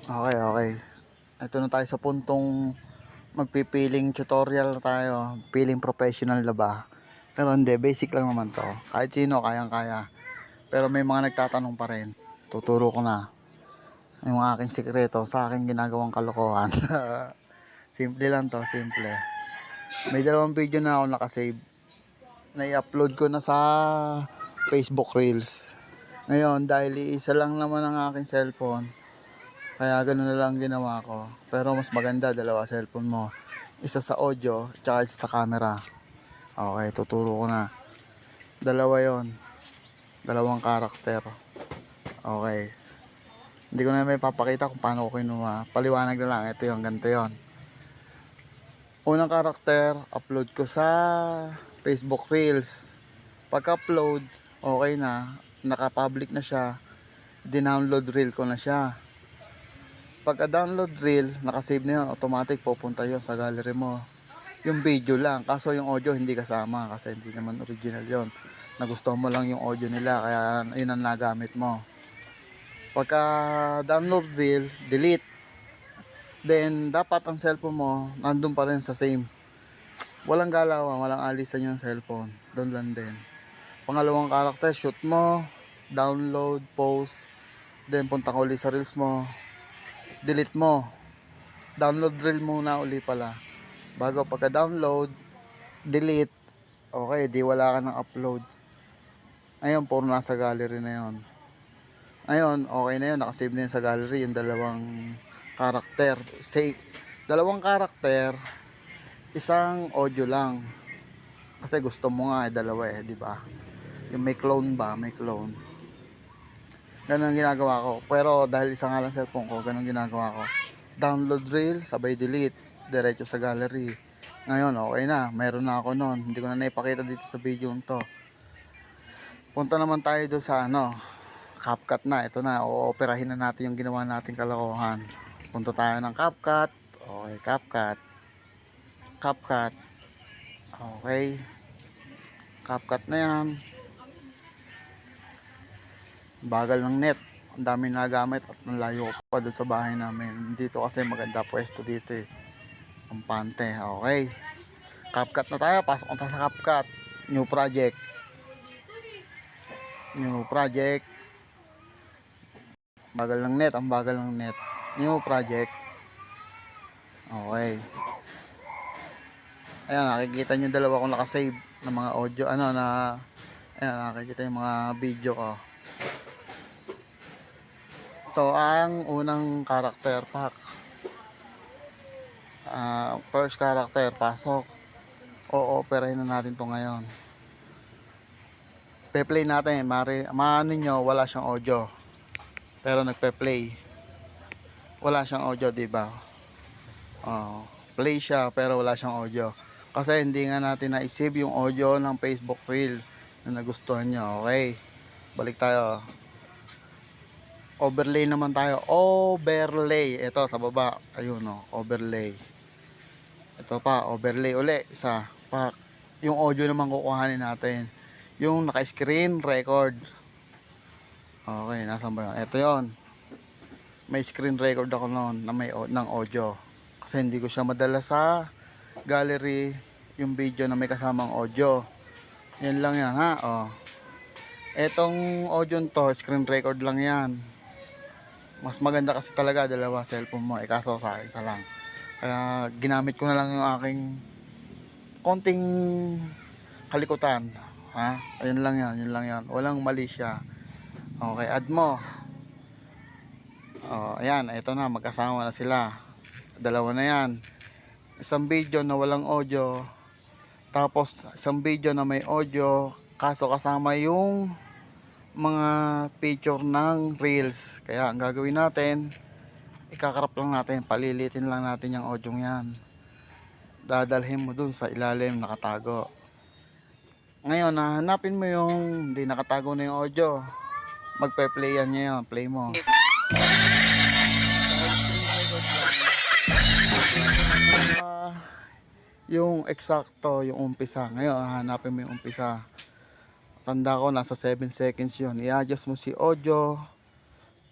Okay, okay. Ito na tayo sa puntong magpipiling tutorial na tayo. Piling professional na ba? Pero hindi, basic lang naman to. Kahit sino, kayang-kaya. Pero may mga nagtatanong pa rin. Tuturo ko na yung aking sikreto sa aking ginagawang kalokohan. Simple lang to, simple. May dalawang video na ako nakasave. Na-upload ko na sa Facebook Reels. Ngayon, dahil isa lang naman ang aking cellphone, kaya ganoon na lang ginawa ko. Pero mas maganda, dalawa cellphone mo. Isa sa audio, tsaka isa sa camera. Okay, tuturo ko na. Dalawa yon, dalawang karakter. Okay. Hindi ko na may papakita kung paano ko kinuha. Paliwanag na lang, ito yung ganito yon. Unang karakter, upload ko sa Facebook Reels. Pagka-upload, okay na. Naka-public na siya. Dinownload reel ko na siya. Pagka-download reel, nakasave na yun, automatic pupunta yun sa gallery mo. Yung video lang, kaso yung audio hindi kasama kasi hindi naman original yon. Nagustuhan mo lang yung audio nila, kaya yun ang nagamit mo. Pagka-download reel, delete. Then, dapat ang cellphone mo, nandun pa rin sa same. Walang galawan, walang alisan yung cellphone. Doon lang din. Pangalawang karakter, shoot mo, download, post, then punta ka ulit sa reels mo, delete mo. Download reel muna uli pala. Bago pagka-download, delete. Okay, di wala ka ng upload. Ayun, puro nasa gallery na yon. Ayun, okay na yun. Nakasave na yun sa gallery. Yung dalawang karakter. Save. Dalawang karakter, isang audio lang. Kasi gusto mo nga dalawa di ba? Yung may clone ba? May clone. Ganun ang ginagawa ko. Pero dahil isa nga lang cellphone ko, ganun ginagawa ko. Download reel, sabay delete. Diretso sa gallery. Ngayon, okay na. Meron na ako nun. Hindi ko na naipakita dito sa video to. Punta naman tayo doon sa CapCut na. Ito na. Ooperahin na natin yung ginawa nating kalokohan. Punta tayo ng CapCut. Okay, CapCut. CapCut. Okay. CapCut na yan. Bagal ng net. Ang dami nagamit at nalayo ko pa doon sa bahay namin. Dito kasi maganda pwesto dito eh. Kampante. Okay. CapCut na tayo. Pasok na tayo sa CapCut. New project. New project. Bagal ng net. Ang bagal ng net. New project. Okay. Ayan, nakikita nyo dalawa kong nakasave ng mga audio. Ayan, nakikita yung mga video ko. Ito ang unang character pack. First character, pasok. O-operahin na natin to ngayon. Pe-play natin. Maano nyo, wala siyang audio. Pero nagpe-play. Wala siyang audio, diba? Play siya, pero wala siyang audio. Kasi hindi nga natin na-save yung audio ng Facebook Reel na nagustuhan nyo. Okay. Balik tayo. Overlay naman tayo. Overlay. Ito, sa baba. Ayun, overlay. Ito pa, overlay uli. Isa. Pak. Yung audio naman kukuhanin natin. Yung naka-screen record. Okay, nasan ba yun? Ito yun. May screen record ako noon na may ng audio. Kasi hindi ko siya madala sa gallery yung video na may kasamang audio. Yan lang yan ha. Etong audio to, screen record lang yan. Mas maganda kasi talaga dalawa cellphone mo. Kaso sa akin isa lang. Kaya ginamit ko na lang yung aking konting kalikutan. Ha? Ayun lang yan, yun lang yan. Walang mali siya. Okay, add mo. Ayan, ito na, magkasama na sila. Dalawa na yan. Isang video na walang audio. Tapos, isang video na may audio. Kaso kasama yung mga picture ng reels. Kaya, ang gagawin natin, ikakrap lang natin, palilitin lang natin yung audio yan. Dadalhin mo dun sa ilalim, nakatago. Ngayon, hanapin mo yung hindi nakatago na yung audio. Magpe-play yan ngayon, play mo. Yung eksakto, yung umpisa. Ngayon, hanapin mo yung umpisa. Tanda ko, nasa 7 seconds yun. I-adjust mo si audio.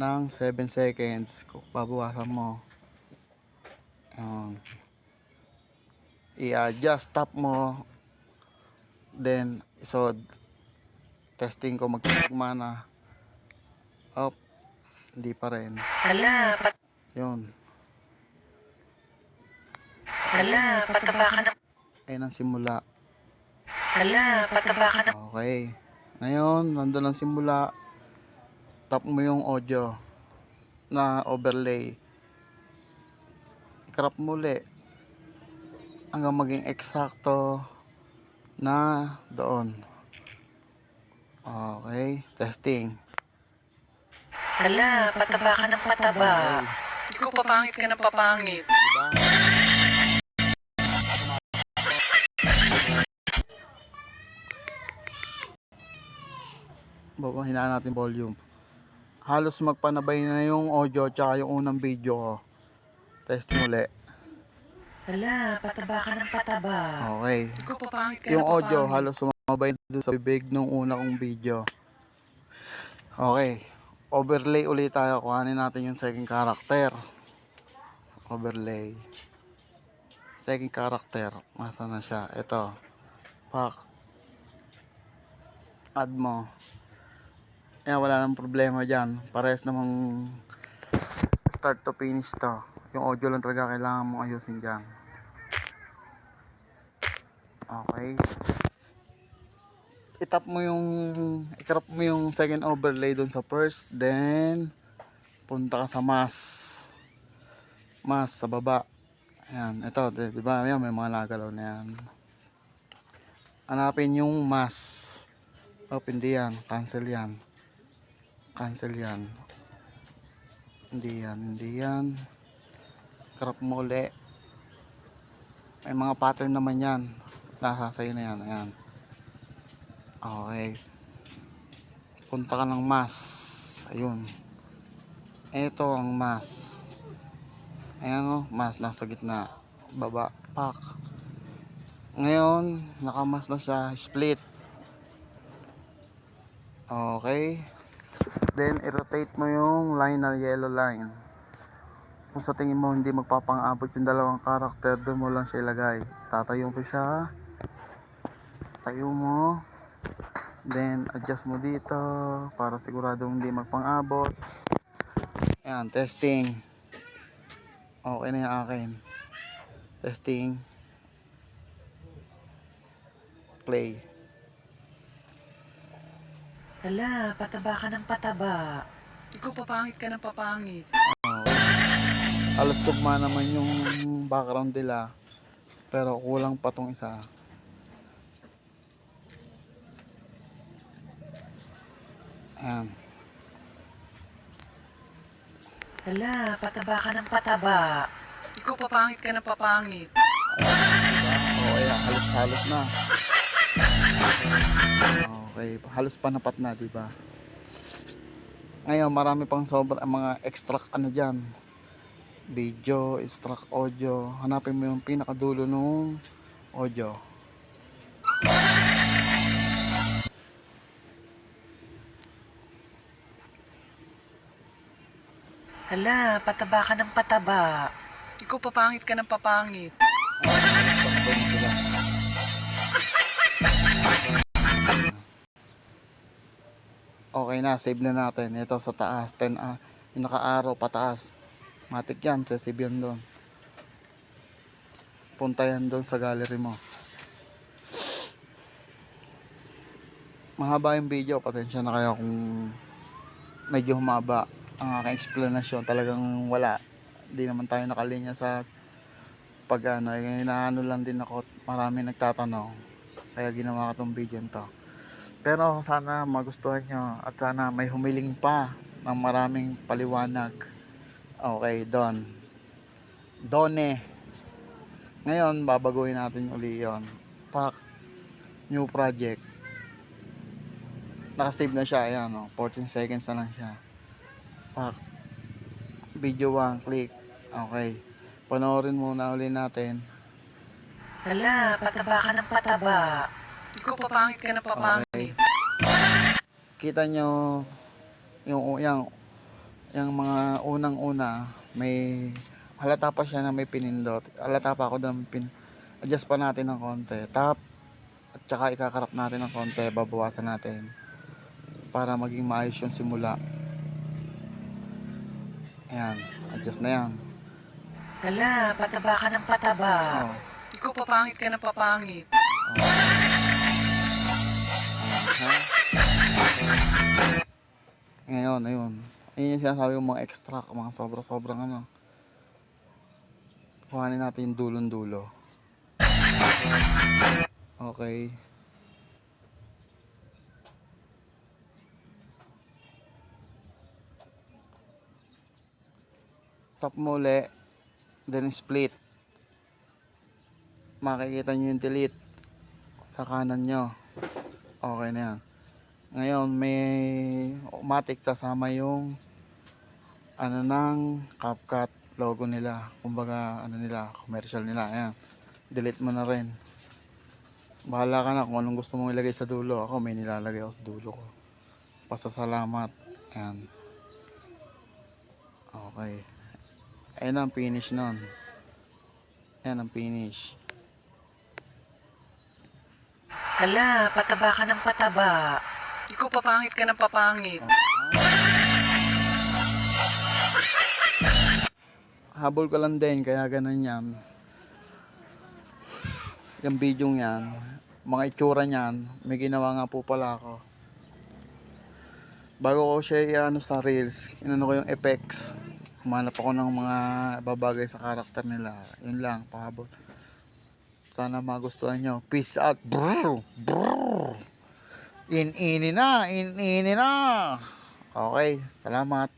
ng 7 seconds. Babawasan mo. I-adjust, stop mo. Then, isod. Testing ko magtugma na. Up. Hindi pa rin. Yun. Pataba ka ng... Ayun ang simula. pataba ka ng... Okay. Ngayon, nandun ang simula. Tap mo yung audio na overlay. I-crop mo ulit hanggang maging eksakto na doon. Okay. Testing. pataba ka ng pataba. Okay. Ikaw papangit ka ng papangit. Diba? Babahinaan natin volume. Halos magpanabay na yung audio tsaka yung unang video ko. Testing ulit. Pataba ka ng pataba. Okay. Ikaw papangit ka Yung ng audio papangit. halos sumabay doon sa bibig nung una kong video. Okay. Overlay ulit tayo. Kuhanin natin yung second character. Overlay. Second character. Masa na siya? Ito. Pak. Add mo. Kaya wala nang problema dyan. Parehas namang start to finish to. Yung audio lang talaga kailangan mong ayusin dyan. Okay. I-crop mo yung second overlay dun sa first. Then, punta ka sa mask. Mask sa baba. Ayan. Ito. Diba? Ayan, may mga nagalaw na yan. Hanapin yung mask. Oh, hindi yan. Cancel yan. Cancel yan. Hindi yan. Hindi yan. Crop mo ulit. May mga pattern naman yan. Nasa sa'yo na yan. Ayan. Okay. Punta ka ng mask. Ayun. Ito ang mask. Ayan o. Mask nasa gitna. Baba. Pak. Ngayon, nakamas na siya. Split. Okay. Then, i-rotate mo yung line na yellow line. Kung sa tingin mo hindi magpapang-abot yung dalawang karakter, doon mo lang siya ilagay. Tatayo mo siya. Tayo mo. Then, adjust mo dito para siguradong hindi magpang-abot. Ayan, testing. Okay na yung akin. Testing. Play. Pataba ka ng pataba. Ikaw papangit ka ng papangit. Halos tugma naman yung background nila. Pero kulang pa tong isa. Ayan. Pataba ka ng pataba. Ikaw papangit ka ng papangit. Diba? Okay, halos-halos na. Okay, halos panapat na, diba? Ngayon, marami pang sobra mga extract diyan. Video, extract audio. Hanapin mo yung pinakadulo nung audio. Pataba ka ng pataba. Ikaw papangit ka ng papangit. Okay na, save na natin. Ito sa taas, 10 yung naka-arrow pataas. Matik yan, save yan doon. Punta yan doon sa gallery mo. Mahaba yung video, pasensya na kayo kung medyo humaba ang aking explanation. Talagang wala. Hindi naman tayo nakalinya sa inaano lang din ako. Marami nagtatanong. Kaya ginawa ko tong video to. Pero sana magustuhan nyo at sana may humiling pa ng maraming paliwanag. Okay, Done. Ngayon, babaguhin natin uli yun. Pak, new project. Nakasave na siya. Ayan, 14 seconds na lang siya. Pak, video 1, click. Okay. Panoorin muna uli natin. Pataba ka ng pataba. Ikaw papangit ka ng papangit. Kita nyo yung Yung mga unang-una, may halata pa siya na may pinindot. Halata pa ako doon, adjust pa natin ng konti. Tap, at saka ikakarap natin ng konti, babawasan natin para maging maayos yung simula. Ayan, adjust na yan. Hala, pataba ka ng pataba. Oh, Ikaw papangit ka ng papangit. ha? Ngayon, ayun. Ayun yung sinasabi yung mga extract, mga sobra-sobrang ano. Kuhanin natin yung dulon-dulo. Okay. Tap mo uli, then split. Makikita nyo yung delete sa kanan nyo. Okay na yan. Ngayon, may automatic sasama yung ano ng CapCut logo nila. Kumbaga, ano nila, commercial nila. Ayan. Delete mo na rin. Bahala ka na kung anong gusto mong ilagay sa dulo. Ako, may nilalagay ako sa dulo ko. Pasasalamat. Ayan. Okay. Ayan ang finish nun. Ayan ang finish. Hala, pataba ka ng pataba. Ikaw papangit ka ng papangit. Habol ko lang din, kaya ganun yan. Yung video yan, mga itsura niyan, may ginawa nga po pala ako. Bago ko siya ano sa reels, inano ko yung effects. Humanap ako ng mga babagay sa karakter nila. Yun lang, pahabol. Sana magustuhan nyo. Peace out. Brrr, brrr. In-ini na. Okay, salamat.